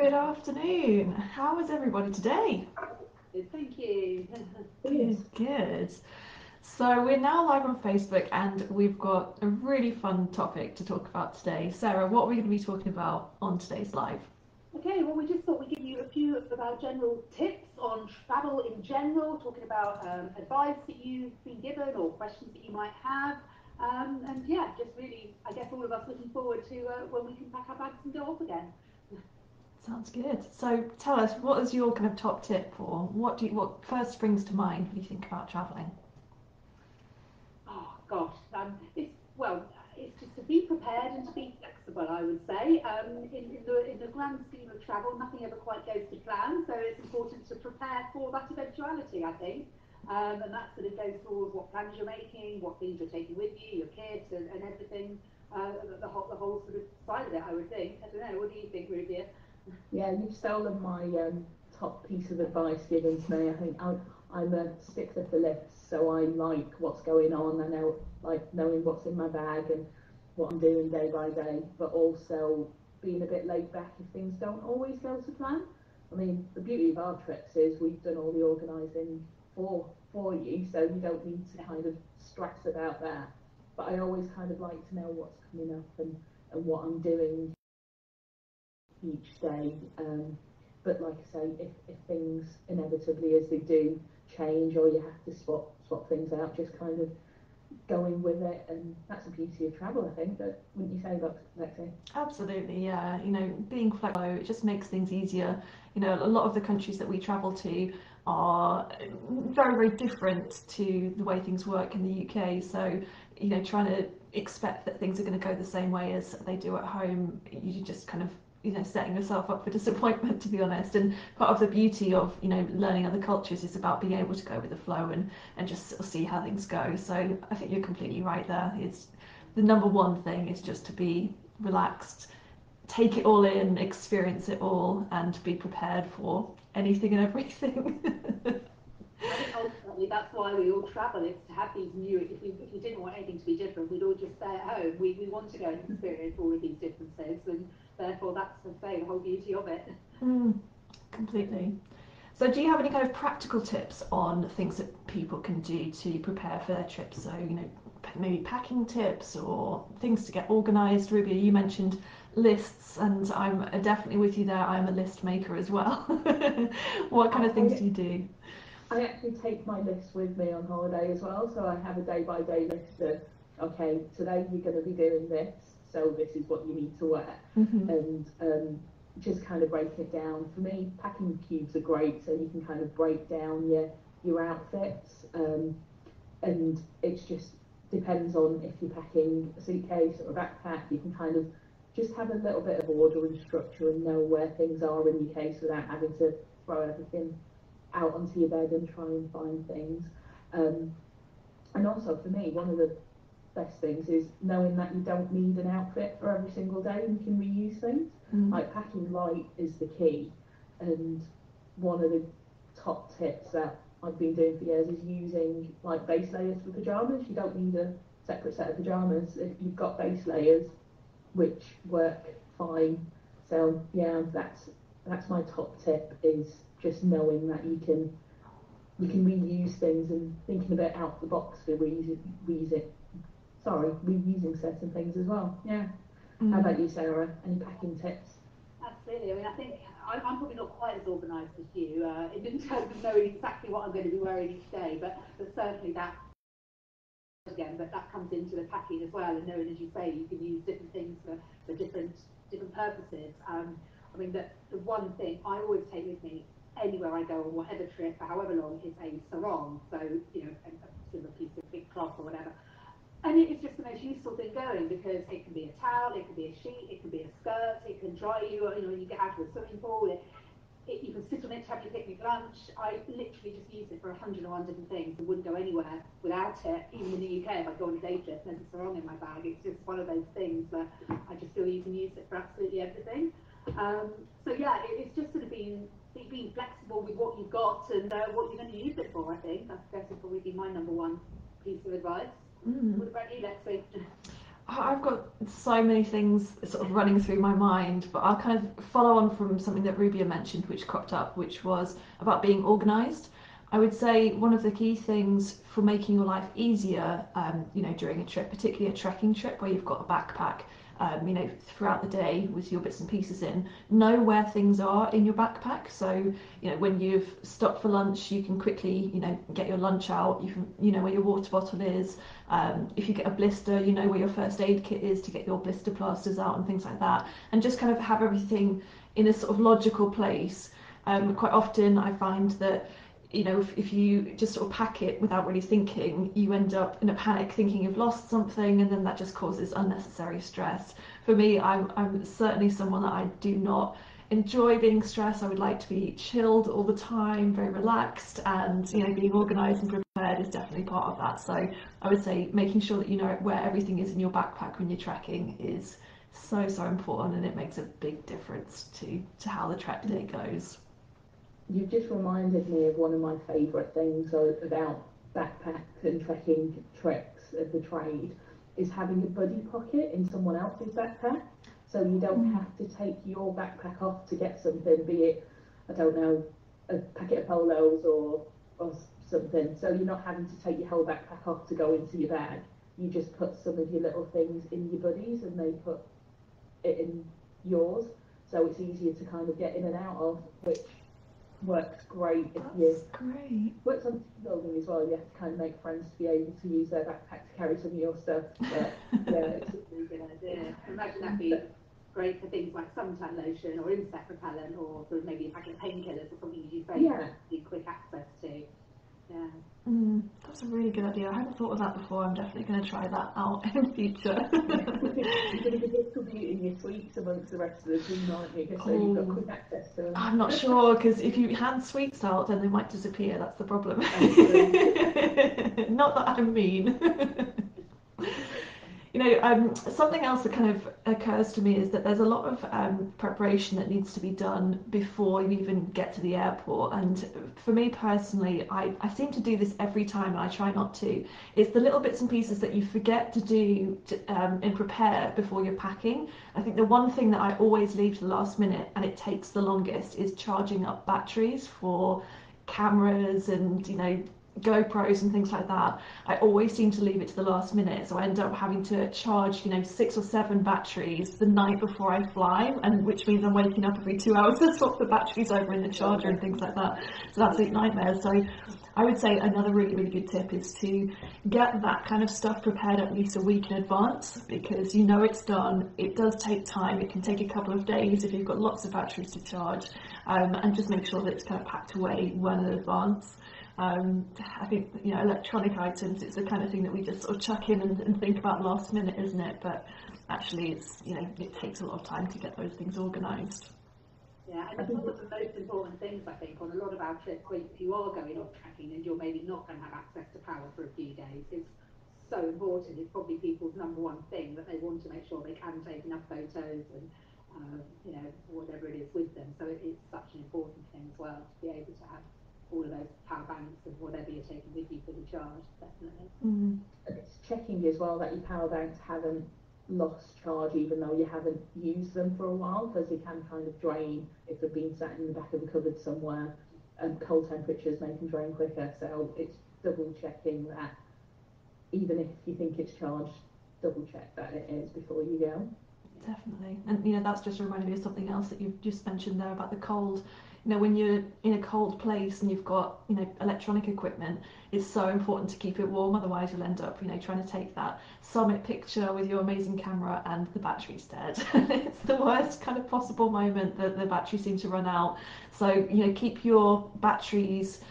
Good afternoon. How is everybody today? Good, thank you. Good. So we're now live on Facebook and we've got a really fun topic to talk about today. Sarah, what are we going to be talking about on today's live? Okay, well, we just thought we'd give you a few of our general tips on travel in general, talking about advice that you've been given or questions that you might have. And yeah, just really, I guess all of us looking forward to when we can pack our bags and go off again. Sounds good. So tell us, what is your kind of top tip, or what first springs to mind when you think about traveling? Oh gosh, it's just to be prepared and to be flexible, I would say. In the grand scheme of travel, nothing ever quite goes to plan, so it's important to prepare for that eventuality, I think. And that sort of goes towards what plans you're making, what things you're taking with you, your kit, and everything. The whole sort of side of it, I would think. I don't know. What do you think, Rubia? Yeah, you've stolen my top piece of advice given to me. I think I'm a stickler for lists, so I like what's going on. I know, like knowing what's in my bag and what I'm doing day by day, but also being a bit laid back if things don't always go to plan. I mean, the beauty of our trips is we've done all the organising for you, so you don't need to kind of stress about that. But I always kind of like to know what's coming up and what I'm doing each day. But like I say, if things inevitably, as they do, change, or you have to swap things out, just kind of going with it. And that's the beauty of travel, I think. That wouldn't you say, Lexi? Absolutely, yeah. Being flexible, it just makes things easier. A lot of the countries that we travel to are very, very different to the way things work in the UK. So, trying to expect that things are going to go the same way as they do at home, you just kind of setting yourself up for disappointment, to be honest. And part of the beauty of learning other cultures is about being able to go with the flow and just sort of see how things go. So I think you're completely right there. It's the number one thing is just to be relaxed, take it all in, experience it all, and be prepared for anything and everything. I think ultimately that's why we all travel, is to have these new, if we didn't want anything to be different, we'd all just stay at home. We want to go and experience all of these differences, and therefore that's, the whole beauty of it. Completely. So do you have any kind of practical tips on things that people can do to prepare for their trips? So, maybe packing tips or things to get organised. Ruby, you mentioned lists, and I'm definitely with you there. I'm a list maker as well. What kind of things do you do? I actually take my list with me on holiday as well, so I have a day-by-day list of, okay, today you're going to be doing this, so this is what you need to wear, and just kind of breaking it down. For me, packing cubes are great, so you can kind of break down your outfits, and it's just depends on if you're packing a suitcase or a backpack. You can kind of just have a little bit of order and structure and know where things are in your case without having to throw everything out onto your bed and try and find things. And also for me, one of the best things is knowing that you don't need an outfit for every single day and you can reuse things. Like packing light is the key, and one of the top tips that I've been doing for years is using like base layers for pyjamas. You don't need a separate set of pyjamas if you've got base layers, which work fine. So yeah, that's my top tip, is just knowing that you can reuse things and thinking a bit out the box for reusing certain things as well. Yeah. How about you, Sarah? Any packing tips? Absolutely. I mean, I think I'm probably not quite as organised as you in terms of knowing exactly what I'm going to be wearing each day, but certainly that comes into the packing as well, and knowing, as you say, you can use different things for different purposes. I mean, the one thing I always take with me anywhere I go on whatever trip for however long is a sarong, so a sort of a piece of big cloth or whatever. And it is just the most useful thing going, because it can be a towel, it can be a sheet, it can be a skirt, it can dry you, when you get out of the swimming pool, you can sit on it to have your picnic lunch. I literally just use it for 101 different things and wouldn't go anywhere without it. Even in the UK, if I go on a day trip, there's a sarong in my bag. It's just one of those things that I just feel you can use it for absolutely everything. So yeah, it's just sort of being flexible with what you've got and what you're going to use it for. I think that would probably be my number one piece of advice. What about you, Lexi? I've got so many things sort of running through my mind, but I'll kind of follow on from something that Rubia mentioned, which cropped up, which was about being organised. I would say one of the key things for making your life easier, during a trip, particularly a trekking trip where you've got a backpack, throughout the day with your bits and pieces in, know where things are in your backpack. So, when you've stopped for lunch, you can quickly, get your lunch out. You can, where your water bottle is. If you get a blister, you know where your first aid kit is to get your blister plasters out and things like that. And just kind of have everything in a sort of logical place. Quite often I find that if you just sort of pack it without really thinking, you end up in a panic thinking you've lost something, and then that just causes unnecessary stress. For me, I'm certainly someone that I do not enjoy being stressed. I would like to be chilled all the time, very relaxed, and being organised and prepared is definitely part of that. So I would say making sure that you know where everything is in your backpack when you're trekking is so important, and it makes a big difference to how the trek day goes. You've just reminded me of one of my favourite things about backpack and trekking trips of the trade is having a buddy pocket in someone else's backpack. So you don't have to take your backpack off to get something, be it, I don't know, a packet of polos or something. So you're not having to take your whole backpack off to go into your bag. You just put some of your little things in your buddies and they put it in yours. So it's easier to kind of get in and out of, which works great if you works on team building as well. You have to kind of make friends to be able to use their backpack to carry some of your stuff. But yeah, it's a really good idea. Imagine that'd be great for things like suntan lotion or insect repellent, or sort of maybe a packet of painkillers or something you say need quick access to. Yeah. That's a really good idea. I hadn't thought of that before. I'm definitely going to try that out in the future. You're going to be distributing your sweets amongst the rest of the team, aren't you? So you've got quick access to them. I'm not sure, because if you hand sweets out, then they might disappear. That's the problem. Not that I'm mean. Something else that kind of occurs to me is that there's a lot of preparation that needs to be done before you even get to the airport. And for me personally, I seem to do this every time, and I try not to. It's the little bits and pieces that you forget to do and prepare before you're packing. I think the one thing that I always leave to the last minute, and it takes the longest, is charging up batteries for cameras and GoPros and things like that. I always seem to leave it to the last minute, so I end up having to charge 6 or 7 batteries the night before I fly, and which means I'm waking up every 2 hours to swap the batteries over in the charger and things like that. It's an absolute nightmare. So I would say another really good tip is to get that kind of stuff prepared at least a week in advance, because it's done. It does take time. It can take a couple of days if you've got lots of batteries to charge, and just make sure that it's kind of packed away well in advance. I think electronic items, it's the kind of thing that we just sort of chuck in and think about last minute, isn't it? But actually it's it takes a lot of time to get those things organised. Yeah, and one of the most important things I think on a lot of our trips, if you are going off trekking and you're maybe not going to have access to power for a few days, it's so important. It's probably people's number one thing, that they want to make sure they can take enough photos and whatever it is with them. So it's such an important thing as well to be able to have all of those power banks and whatever you're taking with you for the charge, definitely. And it's checking as well that your power banks haven't lost charge even though you haven't used them for a while, because they can kind of drain if they've been sat in the back of a cupboard somewhere, and cold temperatures make them drain quicker. So it's double checking that even if you think it's charged, double check that it is before you go. Definitely. And that's just reminded me of something else that you've just mentioned there about the cold. When you're in a cold place and you've got electronic equipment, it's so important to keep it warm, otherwise you'll end up trying to take that summit picture with your amazing camera and the battery's dead. It's the worst kind of possible moment that the battery seems to run out. So keep your batteries,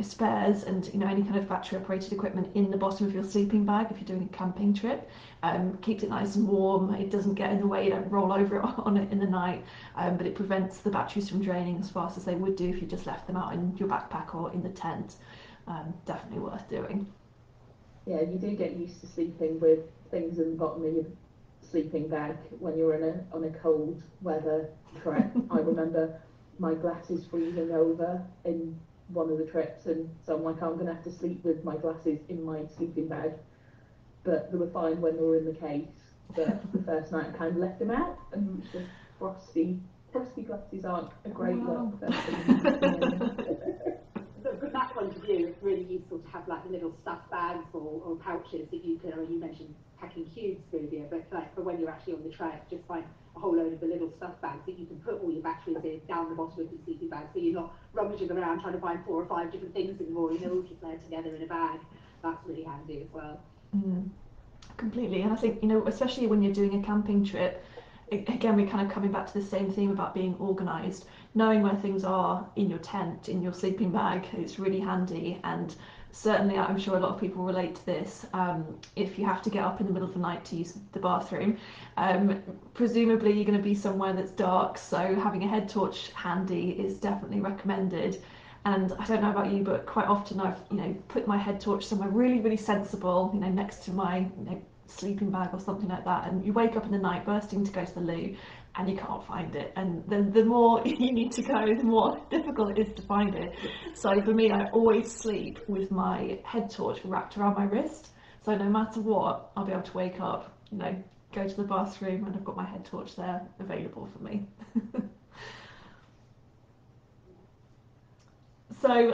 spares and any kind of battery operated equipment in the bottom of your sleeping bag if you're doing a camping trip. Keeps it nice and warm. It doesn't get in the way, you don't roll over on it in the night, but it prevents the batteries from draining as fast as they would do if you just left them out in your backpack or in the tent. Definitely worth doing. Yeah, you do get used to sleeping with things in the bottom of your sleeping bag when you're on a cold weather trip. I remember my glasses freezing over in one of the trips, and so I'm like, I'm going to have to sleep with my glasses in my sleeping bag. but they were fine when they were in the case. But the first night I kind of left them out, and the frosty glasses aren't a great look. So from that point of view, it's really useful to have like the little stuff bags or pouches that you can, or you mentioned packing cubes earlier, but like for when you're actually on the trek, just find a whole load of the little stuff bags that you can put all your batteries in down the bottom of your sleeping bag, so you're not rummaging around trying to find 4 or 5 different things in the morning. They're all just there together in a bag. That's really handy as well. Completely, and I think, you know, especially when you're doing a camping trip, again, we're kind of coming back to the same theme about being organised. Knowing where things are in your tent, in your sleeping bag, it's really handy. And certainly, I'm sure a lot of people relate to this. If you have to get up in the middle of the night to use the bathroom, presumably you're going to be somewhere that's dark, so having a head torch handy is definitely recommended. And I don't know about you, but quite often I've, you know, put my head torch somewhere really, really sensible, you know, next to my, you know, sleeping bag or something like that, and you wake up in the night bursting to go to the loo and you can't find it, and then the more you need to go, the more difficult it is to find it. So for me, I always sleep with my head torch wrapped around my wrist, so no matter what, I'll be able to wake up, you know, go to the bathroom, and I've got my head torch there available for me. So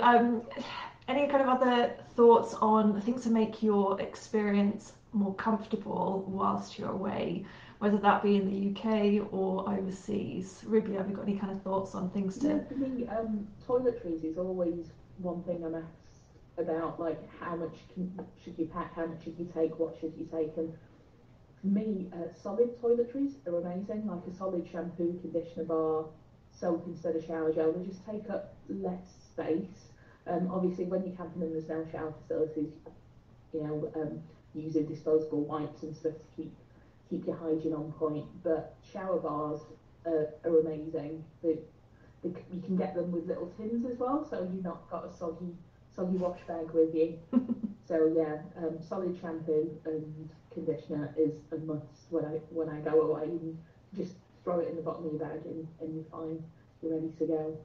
any kind of other thoughts on things to make your experience more comfortable whilst you're away, whether that be in the UK or overseas? Ruby, have you got any kind of thoughts on things to... Yeah, for me, toiletries is always one thing I'm asked about, like how much should you pack, how much should you take, what should you take, and for me, solid toiletries are amazing, like a solid shampoo, conditioner bar, soap instead of shower gel. They just take up less space. Obviously, when you're camping and there's no shower facilities, you know, using disposable wipes and stuff to keep your hygiene on point. But shower bars are amazing. You can get them with little tins as well, so you've not got a soggy wash bag with you. So yeah, solid shampoo and conditioner is a must when I go away. And just throw it in the bottom of your bag and you're fine. You're ready to go.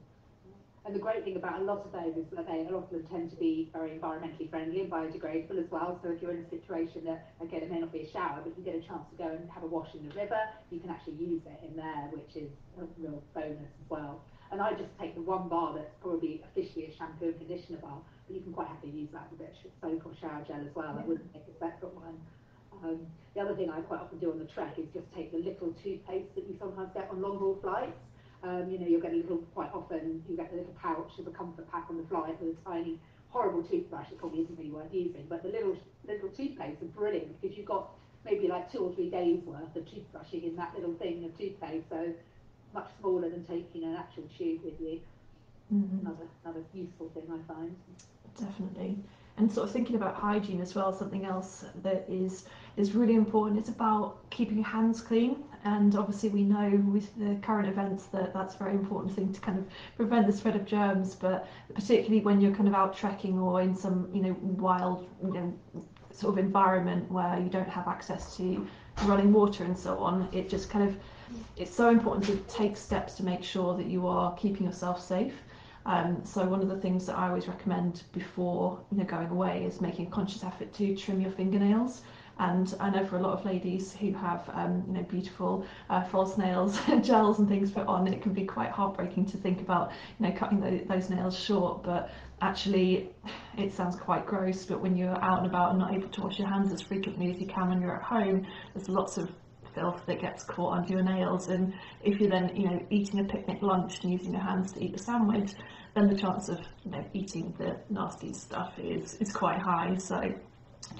And the great thing about a lot of those is that a lot of them tend to be very environmentally friendly and biodegradable as well. So if you're in a situation that, okay, it may not be a shower, but you get a chance to go and have a wash in the river, you can actually use it in there, which is a real bonus as well. And I just take the one bar that's probably officially a shampoo and conditioner bar, but you can quite happily use that with a bit of soap or shower gel as well. I wouldn't make a separate one. The other thing I quite often do on the trek is just take the little toothpaste that you sometimes get on long haul flights. You know, you'll get a little, quite often, you get the little pouch as a comfort pack on the flight with a tiny, horrible toothbrush that probably isn't really worth using, but the little toothpaste are brilliant because you've got maybe like 2 or 3 days worth of toothbrushing in that little thing of toothpaste, so much smaller than taking an actual tube with you. Another useful thing I find. Definitely. And sort of thinking about hygiene as well, something else that is really important is about keeping your hands clean. And obviously we know with the current events that that's a very important thing to kind of prevent the spread of germs, but particularly when you're kind of out trekking or in some, you know, wild, you know, sort of environment where you don't have access to running water and so on, it just kind of, it's so important to take steps to make sure that you are keeping yourself safe. So one of the things that I always recommend before, you know, going away is making a conscious effort to trim your fingernails. And I know for a lot of ladies who have, you know, beautiful false nails, gels and things put on, it can be quite heartbreaking to think about, you know, cutting those nails short. But actually, it sounds quite gross. But when you're out and about and not able to wash your hands as frequently as you can when you're at home, there's lots of filth that gets caught onto your nails, and if you're then, you know, eating a picnic lunch and using your hands to eat a sandwich, then the chance of, you know, eating the nasty stuff is quite high. So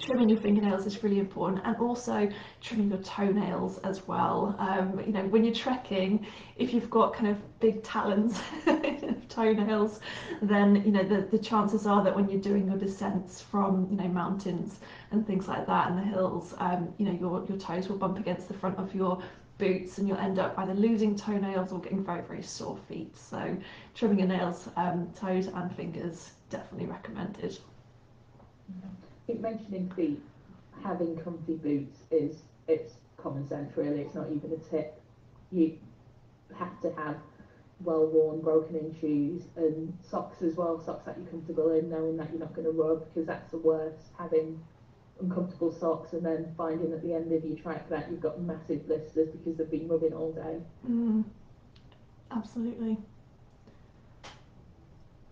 trimming your fingernails is really important, and also trimming your toenails as well. You know, when you're trekking, if you've got kind of big talons of toenails, then, you know, the chances are that when you're doing your descents from, you know, mountains and things like that and the hills, you know, your toes will bump against the front of your boots and you'll end up either losing toenails or getting very, very sore feet. So trimming your nails, toes and fingers, definitely recommended. I think mentioning feet, having comfy boots it's common sense really, it's not even a tip. You have to have well worn, broken in shoes, and socks as well, socks that you're comfortable in, knowing that you're not going to rub, because that's the worst, having uncomfortable socks, and then finding at the end of your track that you've got massive blisters because they've been rubbing all day. Absolutely.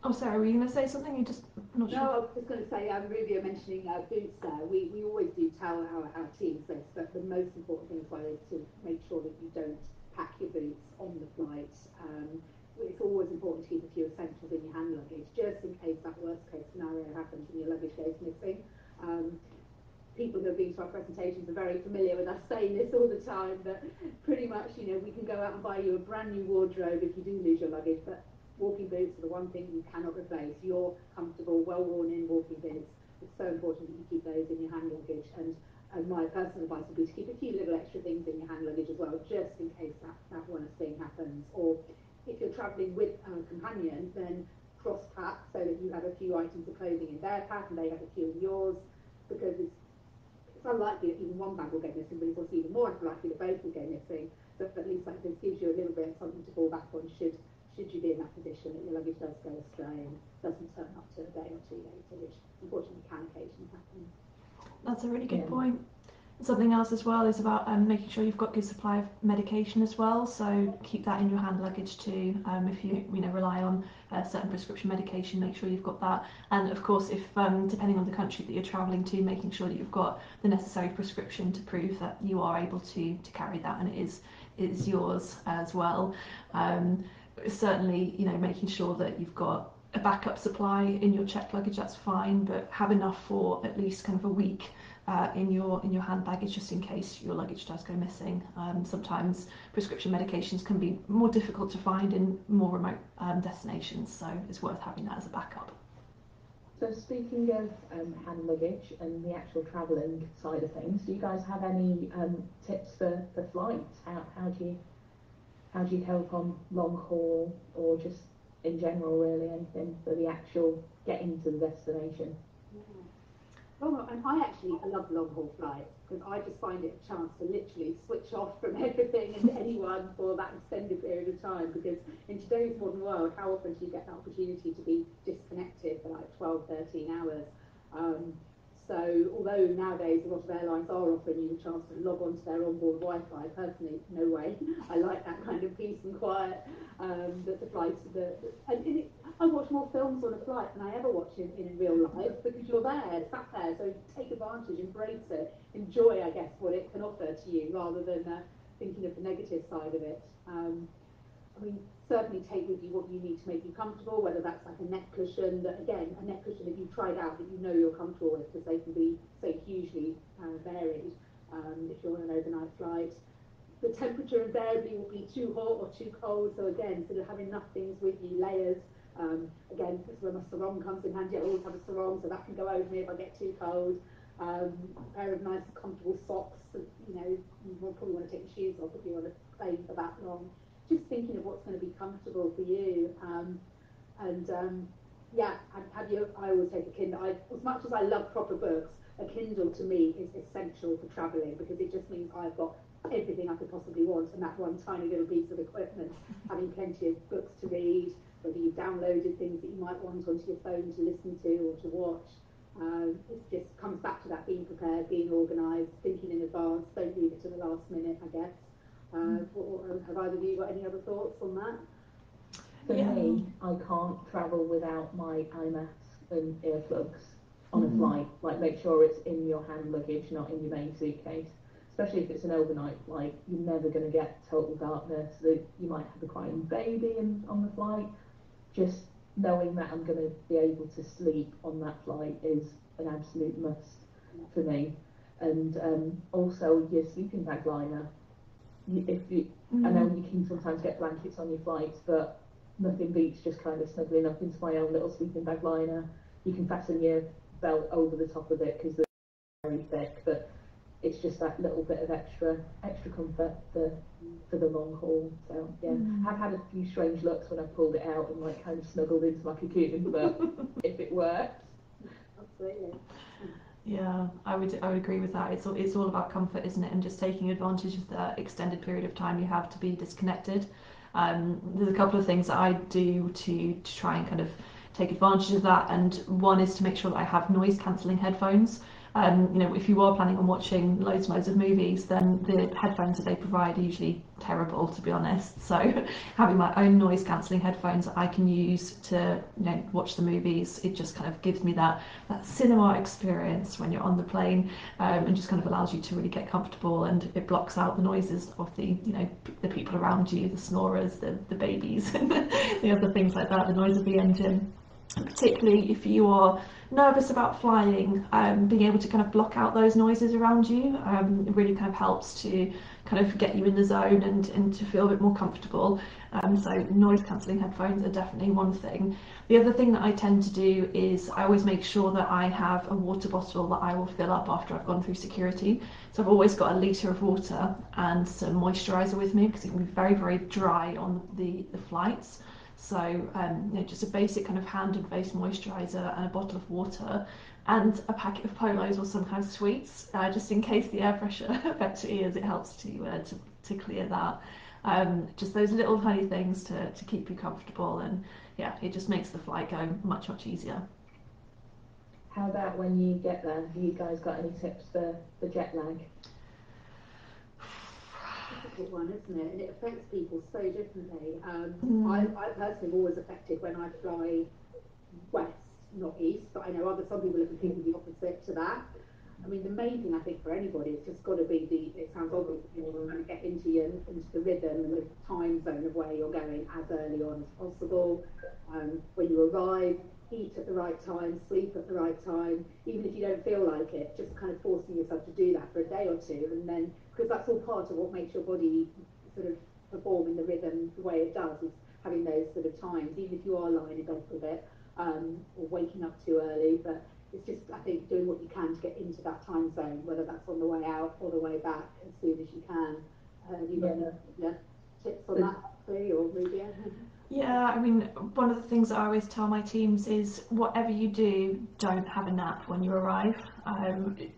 Oh, Sarah, were you going to say something? You just not sure. No, I was just going to say, Ruby, you're mentioning boots there. We always do tell our teams this, but the most important thing as well is to make sure that you don't pack your boots on the flight. It's always important to keep a few essentials in your hand luggage, just in case that worst case scenario happens and your luggage goes missing. People who have been to our presentations are very familiar with us saying this all the time, that pretty much, you know, we can go out and buy you a brand new wardrobe if you do lose your luggage, but walking boots are the one thing you cannot replace. Your comfortable, well-worn-in walking boots. It's so important that you keep those in your hand luggage. And my personal advice would be to keep a few little extra things in your hand luggage as well, just in case that worst thing happens. Or if you're travelling with a companion, then cross-pack so that you have a few items of clothing in their pack and they have a few in yours, because it's unlikely that even one bag will go missing, but it's also even more unlikely that both will go missing. But at least like this gives you a little bit of something to fall back on should you be in that position that your luggage does go astray and doesn't turn up till a day or two later, which unfortunately can occasionally happen. That's a really good point. Something else as well is about making sure you've got good supply of medication as well. So keep that in your hand luggage too. If you rely on certain prescription medication, make sure you've got that. And of course, if depending on the country that you're travelling to, making sure that you've got the necessary prescription to prove that you are able to carry that and it is yours as well. Certainly, making sure that you've got a backup supply in your checked luggage, that's fine, but have enough for at least kind of a week in your hand baggage, just in case your luggage does go missing. Sometimes prescription medications can be more difficult to find in more remote destinations, so it's worth having that as a backup. So speaking of hand luggage and the actual travelling side of things, do you guys have any tips for flights? How do you help on long haul, or just in general, really, anything for the actual getting to the destination? Well, and I love long haul flights because I just find it a chance to literally switch off from everything and anyone for that extended period of time, because in today's modern world, how often do you get that opportunity to be disconnected for like 12, 13 hours? So although nowadays a lot of airlines are offering you the chance to log on to their onboard Wi-Fi, personally, no way. I like that kind of peace and quiet that the flights... I watch more films on a flight than I ever watch in real life, because you're there, sat there, so take advantage, embrace it, enjoy, I guess, what it can offer to you, rather than thinking of the negative side of it. Certainly take with you what you need to make you comfortable, whether that's like a neck cushion, that you've tried out, that you know you're comfortable with, because they can be so hugely varied if you're on an overnight flight. The temperature invariably will be too hot or too cold, so again, sort of having enough things with you, layers. Again, this is where my sarong comes in handy. I always have a sarong, so that can go over me if I get too cold. A pair of nice, comfortable socks. You will probably want to take your shoes off if you want to plane for that long. Just thinking of what's going to be comfortable for you. I always take a Kindle. As much as I love proper books, a Kindle to me is essential for travelling, because it just means I've got everything I could possibly want in that one tiny little piece of equipment, having plenty of books to read, whether you've downloaded things that you might want onto your phone to listen to or to watch. It just comes back to that being prepared, being organised, thinking in advance, don't leave it to the last minute, I guess. Have either of you got any other thoughts on that? For me, I can't travel without my eye masks and earplugs on a flight. Like, make sure it's in your hand luggage, not in your main suitcase. Especially if it's an overnight flight, you're never going to get total darkness. You might have a crying baby on the flight. Just knowing that I'm going to be able to sleep on that flight is an absolute must for me. And also your sleeping bag liner. I know you can sometimes get blankets on your flights, but nothing beats just kind of snuggling up into my own little sleeping bag liner. You can fasten your belt over the top of it because they're very thick, but it's just that little bit of extra comfort for the long haul. So yeah, I've had a few strange looks when I pulled it out and like kind of snuggled into my cocoon, but if it works, absolutely. Yeah, I would agree with that. It's all about comfort, isn't it? And just taking advantage of the extended period of time you have to be disconnected. There's a couple of things that I do to try and kind of take advantage of that, and one is to make sure that I have noise cancelling headphones. You know, if you are planning on watching loads and loads of movies, then the headphones that they provide are usually terrible, to be honest. So having my own noise cancelling headphones that I can use to, you know, watch the movies, it just kind of gives me that cinema experience when you're on the plane, and just kind of allows you to really get comfortable, and it blocks out the noises of the, you know, the people around you, the snorers, the babies, and the other things like that, the noise of the engine. Particularly if you are nervous about flying, being able to kind of block out those noises around you, it really kind of helps to kind of get you in the zone and to feel a bit more comfortable. So noise cancelling headphones are definitely one thing. The other thing that I tend to do is I always make sure that I have a water bottle that I will fill up after I've gone through security. So I've always got a litre of water and some moisturiser with me, because it can be very, very dry on the flights. So you know, just a basic kind of hand and face moisturiser and a bottle of water and a packet of Polos or some kind of sweets, just in case the air pressure affects your ears. It helps to clear that. Just those little tiny things to keep you comfortable, and yeah, it just makes the flight go much, much easier. How about when you get there? Have you guys got any tips for jet lag? Difficult one, isn't it? And it affects people so differently. I personally am always affected when I fly west, not east, but I know some people are completely opposite to that. I mean, the main thing I think for anybody, it's just got to be it sounds obvious, you want to get into the rhythm and the time zone of where you're going as early on as possible. When you arrive, eat at the right time, sleep at the right time, even if you don't feel like it, just kind of forcing yourself to do that for a day or two, and then, because that's all part of what makes your body sort of perform in the rhythm the way it does, is having those sort of times, even if you are lying in bed for a bit, or waking up too early. But it's just, I think, doing what you can to get into that time zone, whether that's on the way out or the way back, as soon as you can. You got any tips on that, Free or Rubia? Yeah, I mean, one of the things I always tell my teams is whatever you do, don't have a nap when you arrive.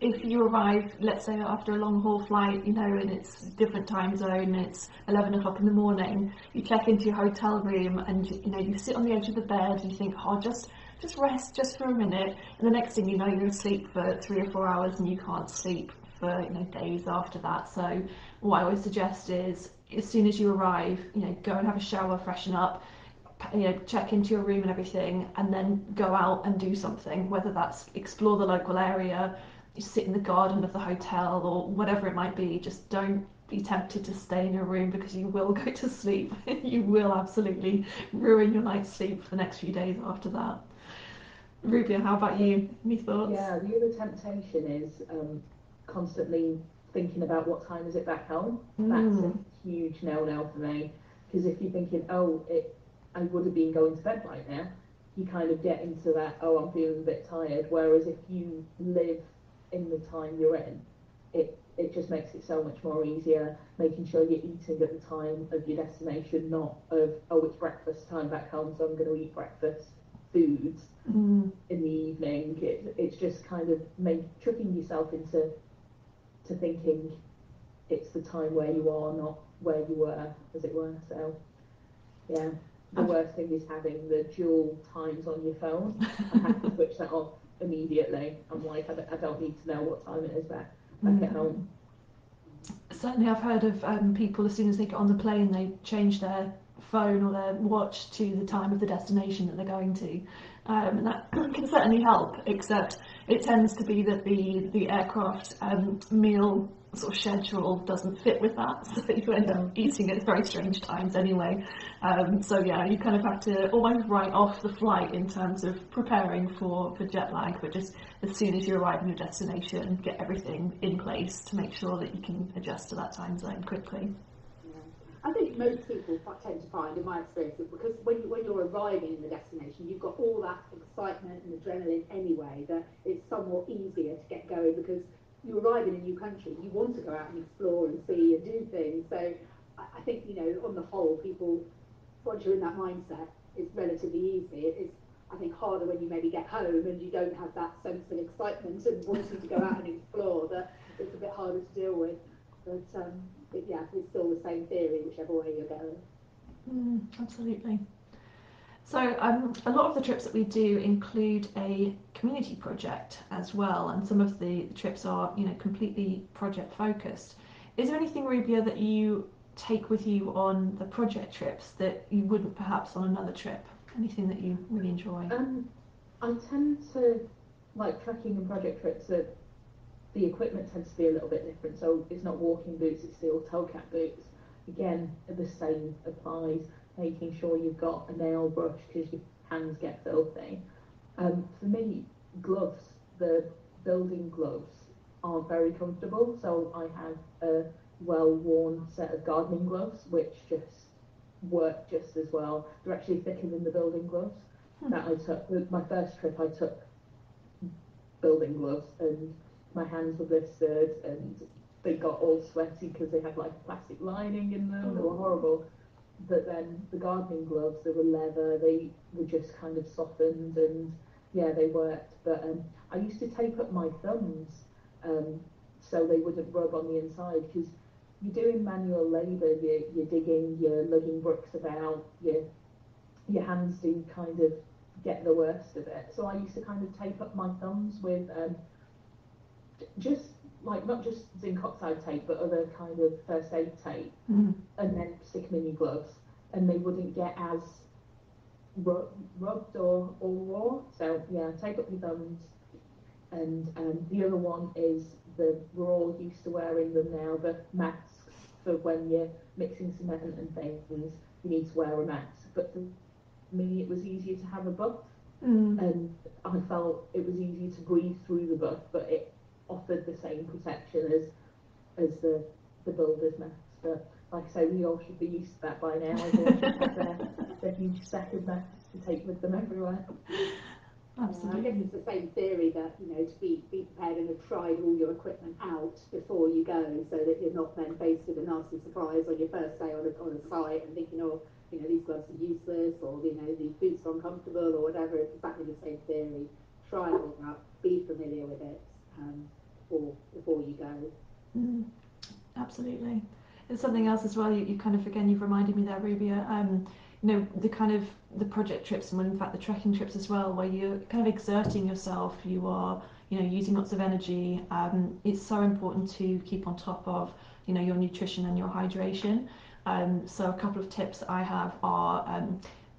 If you arrive, let's say after a long haul flight, you know, and it's different time zone, it's 11 o'clock in the morning, you check into your hotel room and, you know, you sit on the edge of the bed and you think, oh, just rest just for a minute. And the next thing you know, you're asleep for 3 or 4 hours and you can't sleep for, you know, days after that. So what I always suggest is, as soon as you arrive, you know, go and have a shower, freshen up, you know, check into your room and everything, and then go out and do something, whether that's explore the local area, sit in the garden of the hotel, or whatever it might be. Just don't be tempted to stay in your room, because you will go to sleep. You will absolutely ruin your night's sleep for the next few days after that. Rubia, how about you? Any thoughts? Yeah, the other temptation is constantly thinking about what time is it back home. That's a huge no-no for me, because if you're thinking, I would have been going to bed right now, you kind of get into that, I'm feeling a bit tired. Whereas if you live in the time you're in, it just makes it so much more easier, making sure you're eating at the time of your destination, not of, it's breakfast time back home, so I'm going to eat breakfast foods in the evening. It's just kind of tricking yourself into thinking it's the time where you are, not where you were, as it were. So yeah, the worst thing is having the dual times on your phone. I have to switch that off immediately. I'm like, I don't need to know what time it is back at home. Certainly, I've heard of people, as soon as they get on the plane, they change their phone or their watch to the time of the destination that they're going to, and that can certainly help, except it tends to be that the aircraft meal sort of schedule doesn't fit with that, so you end up eating at very strange times anyway. So yeah, you kind of have to almost write off the flight in terms of preparing for jet lag, but just as soon as you arrive in your destination, get everything in place to make sure that you can adjust to that time zone quickly. I think most people tend to find, in my experience, because when you're arriving in the destination, you've got all that excitement and adrenaline anyway, that it's somewhat easier to get going, because you arrive in a new country, you want to go out and explore and see and do things. So I think, you know, on the whole, people, once you're in that mindset, it's relatively easy. It's, I think, harder when you maybe get home and you don't have that sense of excitement and wanting to go out and explore, that it's a bit harder to deal with. But yeah, it's still the same theory, whichever way you're going. Absolutely. So a lot of the trips that we do include a community project as well, and some of the trips are, completely project focused. Is there anything, Rubia, that you take with you on the project trips that you wouldn't perhaps on another trip? Anything that you really enjoy? I tend to like trekking and project trips that the equipment tends to be a little bit different. So it's not walking boots, it's steel toe cap boots. Again, the same applies, making sure you've got a nail brush because your hands get filthy. For me, gloves, the building gloves aren't very comfortable, so I have a well-worn set of gardening gloves, which just work just as well. They're actually thicker than the building gloves that I took. With my first trip, I took building gloves, and my hands were blistered, and they got all sweaty because they had like a plastic lining in them. They were horrible. But then the gardening gloves, they were leather, they were just kind of softened, and yeah, they worked. But I used to tape up my thumbs so they wouldn't rub on the inside, because you're doing manual labour, you're digging, you're lugging bricks about, your hands do kind of get the worst of it. So I used to kind of tape up my thumbs with just like not just zinc oxide tape, but other kind of first aid tape, and then stick them in your gloves, and they wouldn't get as rubbed or raw. So yeah, tape up your thumbs. And the other one is we're all used to wearing them now, the masks for when you're mixing cement and things, you need to wear a mask. But for me, it was easier to have a buff, and I felt it was easier to breathe through the buff, but it offered the same protection as the builder's masks. But like I say, we all should be used to that by now. Everyone should have their huge stack of masks to take with them everywhere. Absolutely. I guess it's the same theory that, to be prepared and have tried all your equipment out before you go, so that you're not then faced with a nasty surprise on your first day on a site and thinking, these gloves are useless, or these boots are uncomfortable, or whatever. It's exactly the same theory. Try it all out, be familiar with it before you go. Absolutely. There's something else as well. You kind of, again, you've reminded me there, Rubia. The kind of the project trips, and in fact the trekking trips as well, where you're kind of exerting yourself. You are, using lots of energy. It's so important to keep on top of, your nutrition and your hydration. So a couple of tips that I have are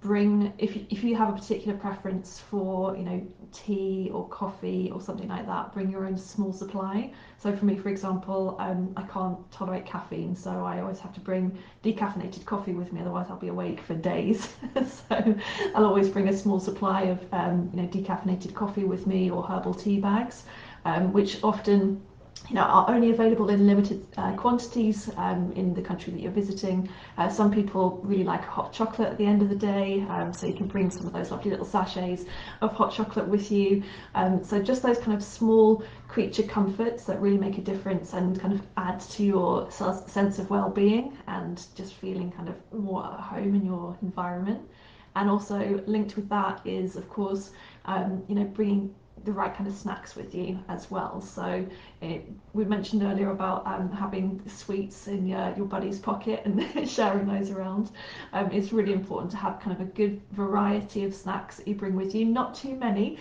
bring, if you have a particular preference for, tea or coffee or something like that, bring your own small supply. So for me, for example, I can't tolerate caffeine, so I always have to bring decaffeinated coffee with me, otherwise I'll be awake for days. So I'll always bring a small supply of decaffeinated coffee with me, or herbal tea bags, which often are only available in limited quantities in the country that you're visiting. Some people really like hot chocolate at the end of the day, so you can bring some of those lovely little sachets of hot chocolate with you. So just those kind of small creature comforts that really make a difference and kind of add to your sense of well-being and just feeling kind of more at home in your environment. And also linked with that is, of course, bringing the right kind of snacks with you as well. So we mentioned earlier about having sweets in your buddy's pocket and sharing those around. It's really important to have kind of a good variety of snacks that you bring with you, not too many,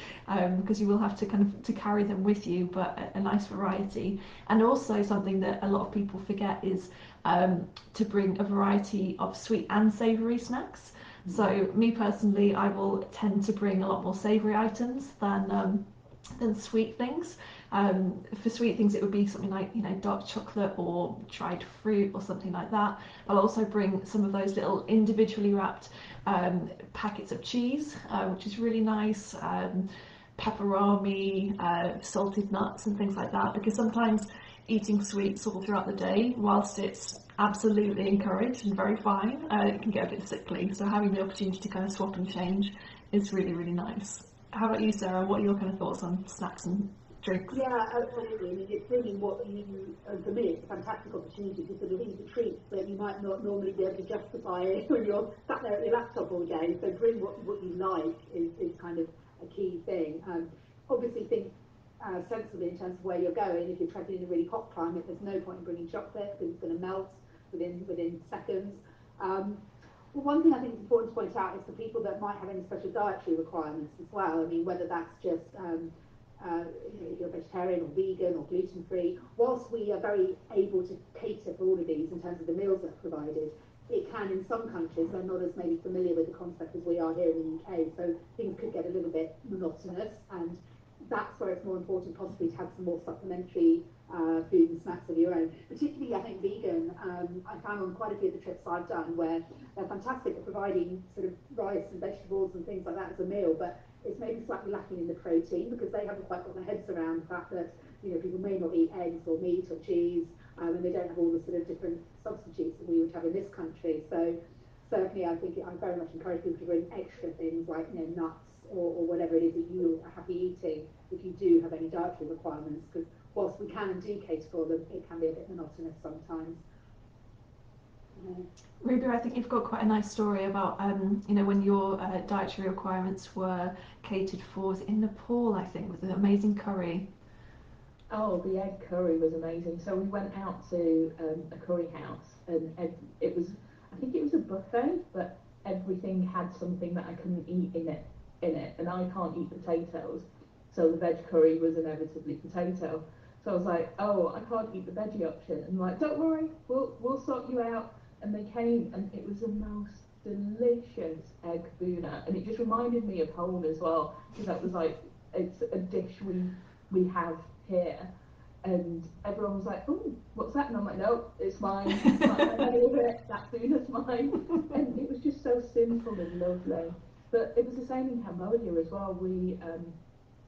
because you will have to kind of to carry them with you, but a nice variety. And also something that a lot of people forget is to bring a variety of sweet and savoury snacks. So me personally, I will tend to bring a lot more savoury items than sweet things. For sweet things, it would be something like dark chocolate or dried fruit or something like that. I'll also bring some of those little individually wrapped packets of cheese, which is really nice. Pepperami, salted nuts and things like that, because sometimes eating sweets all throughout the day, whilst it's absolutely encouraged and very fine, it can get a bit sickly. So having the opportunity to kind of swap and change is really, really nice. How about you, Sarah? What are your kind of thoughts on snacks and drinks? Yeah, absolutely. I mean, it's bringing what for me, it's a fantastic opportunity to sort of eat a treat that you might not normally be able to justify when you're sat there at your laptop all day. So bring what you like is kind of a key thing. Obviously think sensibly in terms of where you're going. If you're traveling in a really hot climate, there's no point in bringing chocolate because it's going to melt within seconds. Well, one thing I think is important to point out is for people that might have any special dietary requirements as well. I mean, whether that's just if you're vegetarian or vegan or gluten-free, whilst we are very able to cater for all of these in terms of the meals that are provided, it can in some countries, they're not as maybe familiar with the concept as we are here in the UK, so things could get a little bit monotonous, and that's where it's more important possibly to have some more supplementary food and snacks of your own. Particularly, I think vegan, I found on quite a few of the trips I've done where they're fantastic at providing sort of rice and vegetables and things like that as a meal, but it's maybe slightly lacking in the protein because they haven't quite got their heads around the fact that, you know, people may not eat eggs or meat or cheese, and they don't have all the sort of different substitutes that we would have in this country. So certainly I think I very much encourage people to bring extra things like, you know, nuts or whatever it is that you are happy eating if you do have any dietary requirements, because whilst we can and do cater for them, it can be a bit monotonous sometimes. Ruby, I think you've got quite a nice story about, you know, when your dietary requirements were catered for in Nepal, I think, with an amazing curry. Oh, the egg curry was amazing. So we went out to a curry house, and it was, I think it was a buffet, but everything had something that I couldn't eat in it, and I can't eat potatoes, so the veg curry was inevitably potato. So I was like, oh, I can't eat the veggie option, and like, don't worry, we'll sort you out. And they came, and it was the most delicious egg boona, and it just reminded me of home as well, because that was like, it's a dish we have here, and everyone was like, oh, what's that? And I'm like, no, it's mine. It's mine. I love it. That boona's mine. And it was just so simple and lovely. But it was the same in Cambodia as well.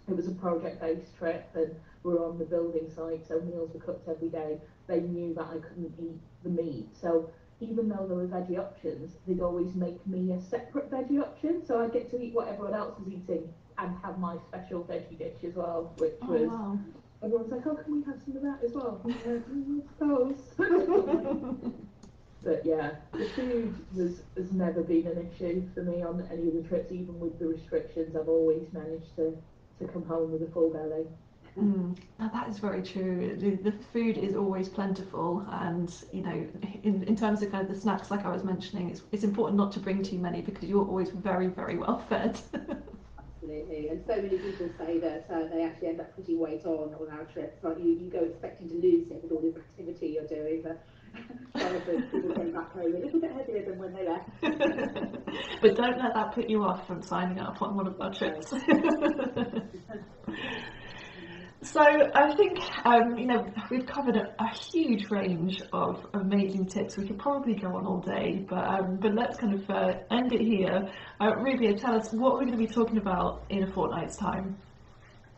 It was a project-based trip, and we were on the building site, so meals were cooked every day. They knew that I couldn't eat the meat, so even though there were veggie options, they'd always make me a separate veggie option, so I get to eat what everyone else was eating and have my special veggie dish as well, which was, wow. Everyone's like, oh, can we have some of that as well? I suppose. But yeah, the food has never been an issue for me on any of the trips, even with the restrictions. I've always managed to come home with a full belly. Now that is very true. The food is always plentiful, and you know, in terms of kind of the snacks, like I was mentioning, it's important not to bring too many because you're always very, very well fed. Absolutely, and so many people say that they actually end up putting weight on our trips. Like you go expecting to lose it with all this activity you're doing, but people came back home a little bit heavier than when they left. But don't let that put you off from signing up on one of our trips. So I think, you know, we've covered a huge range of amazing tips. We could probably go on all day, but let's kind of end it here. Ruby, tell us what we're going to be talking about in a fortnight's time.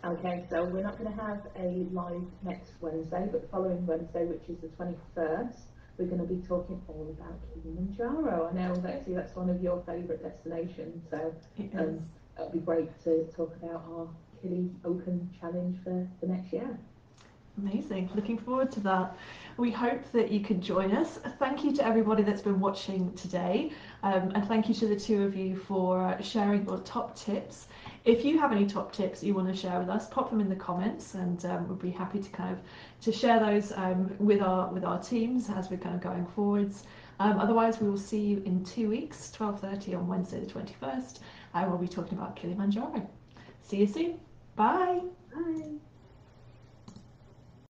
Okay, so we're not going to have a live next Wednesday, but the following Wednesday, which is the 21st, we're going to be talking all about Kilimanjaro. I know that's one of your favourite destinations, so it'll be great to talk about our Kili Open Challenge for next year. Amazing, looking forward to that. We hope that you can join us. Thank you to everybody that's been watching today, and thank you to the two of you for sharing your top tips. If you have any top tips you want to share with us, pop them in the comments, and we'll be happy to share those with our teams as we're kind of going forwards. Otherwise, we will see you in 2 weeks, 12:30 on Wednesday the 21st. We'll be talking about Kilimanjaro. See you soon. Bye. Bye.